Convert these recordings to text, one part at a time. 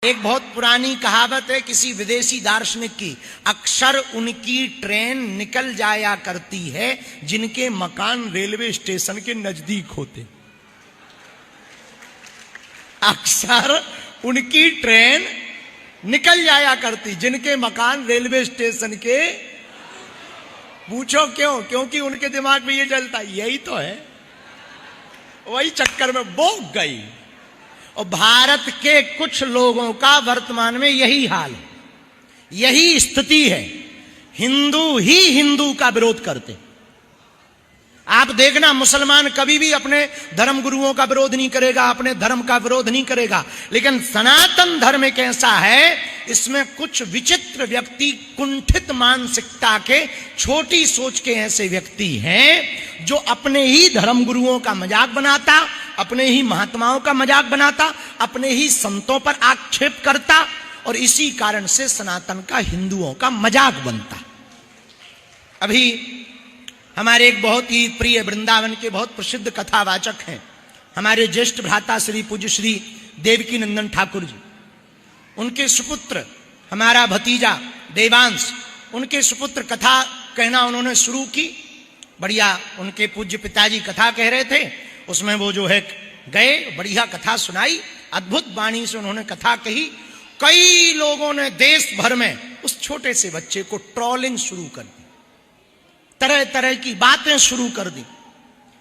एक बहुत पुरानी कहावत है किसी विदेशी दार्शनिक की, अक्सर उनकी ट्रेन निकल जाया करती है जिनके मकान रेलवे स्टेशन के नजदीक होते। अक्सर उनकी ट्रेन निकल जाया करती जिनके मकान रेलवे स्टेशन के। पूछो क्यों? क्योंकि उनके दिमाग में ये चलता यही तो है, वही चक्कर में बोक गई। और भारत के कुछ लोगों का वर्तमान में यही हाल है, यही स्थिति है। हिंदू ही हिंदू का विरोध करते। आप देखना, मुसलमान कभी भी अपने धर्म गुरुओं का विरोध नहीं करेगा, अपने धर्म का विरोध नहीं करेगा। लेकिन सनातन धर्म एक ऐसा है, इसमें कुछ विचित्र व्यक्ति, कुंठित मानसिकता के, छोटी सोच के ऐसे व्यक्ति हैं जो अपने ही धर्म गुरुओं का मजाक बनाता, अपने ही महात्माओं का मजाक बनाता, अपने ही संतों पर आक्षेप करता, और इसी कारण से सनातन का, हिंदुओं का मजाक बनता। अभी हमारे एक बहुत ही प्रिय वृंदावन के बहुत प्रसिद्ध कथावाचक हैं, हमारे ज्येष्ठ भ्राता श्री पूज्य श्री देवकी नंदन ठाकुर जी। उनके सुपुत्र, हमारा भतीजा देवांश, उनके सुपुत्र कथा कहना उन्होंने शुरू की। बढ़िया, उनके पूज्य पिताजी कथा कह रहे थे, उसमें वो जो है गए, बढ़िया कथा सुनाई, अद्भुत वाणी से उन्होंने कथा कही। कई लोगों ने देश भर में उस छोटे से बच्चे को ट्रोलिंग शुरू कर दी, तरह तरह की बातें शुरू कर दी,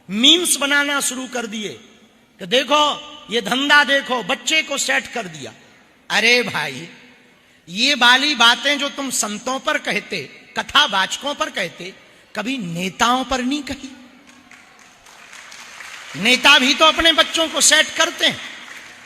मीम्स बनाना शुरू कर दिए कि देखो ये धंधा, देखो बच्चे को सेट कर दिया। अरे भाई, ये वाली बातें जो तुम संतों पर कहते, कथावाचकों पर कहते, कभी नेताओं पर नहीं कही। नेता भी तो अपने बच्चों को सेट करते हैं,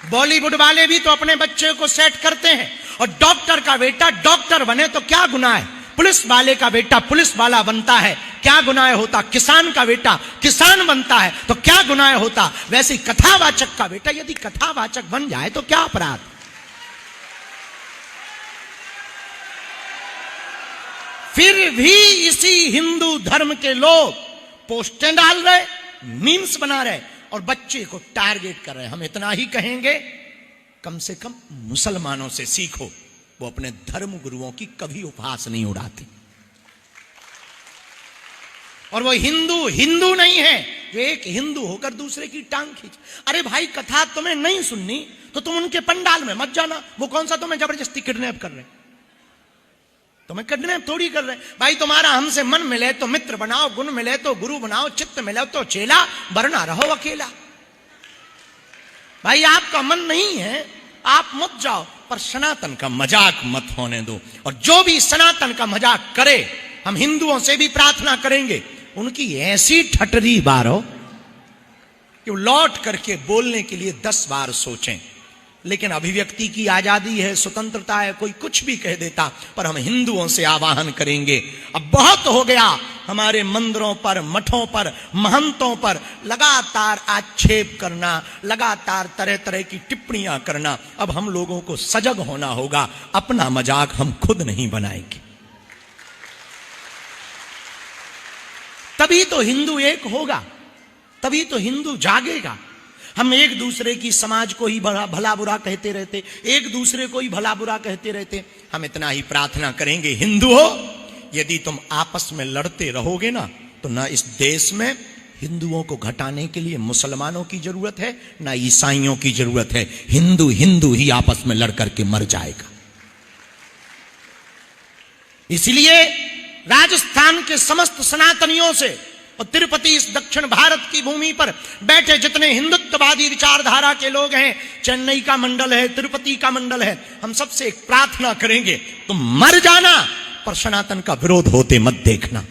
बॉलीवुड वाले भी तो अपने बच्चे को सेट करते हैं। और डॉक्टर का बेटा डॉक्टर बने तो क्या गुनाह है, पुलिस वाले का बेटा पुलिस वाला बनता है, क्या गुनाह होता, किसान का बेटा किसान बनता है तो क्या गुनाह होता। वैसे कथावाचक का बेटा यदि कथावाचक बन जाए तो क्या अपराध। फिर भी इसी हिंदू धर्म के लोग पोस्टें डाल रहे, मीम्स बना रहे और बच्चे को टारगेट कर रहे। हम इतना ही कहेंगे, कम से कम मुसलमानों से सीखो, वो अपने धर्म गुरुओं की कभी उपहास नहीं उड़ाते। और वो हिंदू हिंदू नहीं है जो एक हिंदू होकर दूसरे की टांग खींच। अरे भाई, कथा तुम्हें नहीं सुननी तो तुम उनके पंडाल में मत जाना। वो कौन सा तुम्हें जबरदस्ती किडनैप कर रहे, तुम्हें किडनैप थोड़ी कर रहे। भाई, तुम्हारा हमसे मन मिले तो मित्र बनाओ, गुण मिले तो गुरु बनाओ, चित्त मिले तो चेला, वरना रहो अकेला। भाई, आपका मन नहीं है आप मत जाओ, पर सनातन का मजाक मत होने दो। और जो भी सनातन का मजाक करे, हम हिंदुओं से भी प्रार्थना करेंगे उनकी ऐसी ठटरी बारो कि वो लौट करके बोलने के लिए 10 बार सोचें। लेकिन अभिव्यक्ति की आजादी है, स्वतंत्रता है, कोई कुछ भी कह देता, पर हम हिंदुओं से आवाहन करेंगे, अब बहुत हो गया हमारे मंदिरों पर, मठों पर, महंतों पर लगातार आक्षेप करना, लगातार तरह तरह की टिप्पणियां करना। अब हम लोगों को सजग होना होगा, अपना मजाक हम खुद नहीं बनाएंगे। तभी तो हिंदू एक होगा, तभी तो हिंदू जागेगा। हम एक दूसरे की समाज को ही भला बुरा कहते रहते, एक दूसरे को ही भला बुरा कहते रहते। हम इतना ही प्रार्थना करेंगे, हिंदू हो, यदि तुम आपस में लड़ते रहोगे ना, तो ना इस देश में हिंदुओं को घटाने के लिए मुसलमानों की जरूरत है, ना ईसाइयों की जरूरत है। हिंदू हिंदू ही आपस में लड़ करके मर जाएगा। इसलिए राजस्थान के समस्त सनातनियों से और तिरुपति, इस दक्षिण भारत की भूमि पर बैठे जितने हिंदुत्ववादी विचारधारा के लोग हैं, चेन्नई का मंडल है, तिरुपति का मंडल है, हम सबसे एक प्रार्थना करेंगे, तुम मर जाना पर सनातन का विरोध होते मत देखना।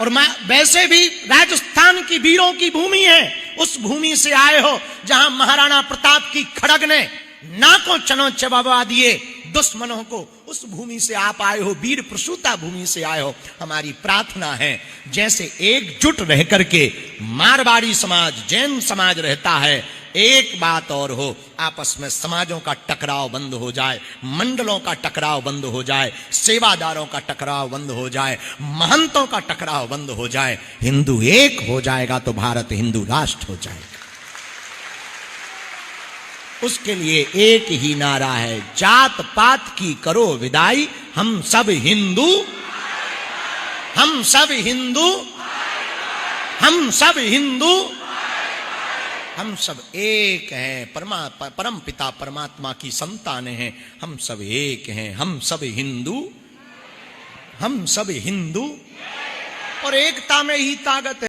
और वैसे भी राजस्थान की वीरों की भूमि है, उस भूमि से आए हो जहां महाराणा प्रताप की खड़ग ने नाकों चनो चबा दिए दुश्मनों को, उस भूमि से आप आए हो, वीर प्रसूता भूमि से आए हो। हमारी प्रार्थना है, जैसे एकजुट रह करके मारवाड़ी समाज, जैन समाज रहता है, एक बात और हो, आपस में समाजों का टकराव बंद हो जाए, मंडलों का टकराव बंद हो जाए, सेवादारों का टकराव बंद हो जाए, महंतों का टकराव बंद हो जाए। हिंदू एक हो जाएगा तो भारत हिंदू राष्ट्र हो जाएगा। उसके लिए एक ही नारा है, जात पात की करो विदाई, हम सब हिंदू, हम सब हिंदू, हम सब हिंदू, हम सब एक हैं, परम पिता परमात्मा की संतान हैं, हम सब एक हैं, हम सब हिंदू, हम सब हिंदू। और एकता में ही ताकत है।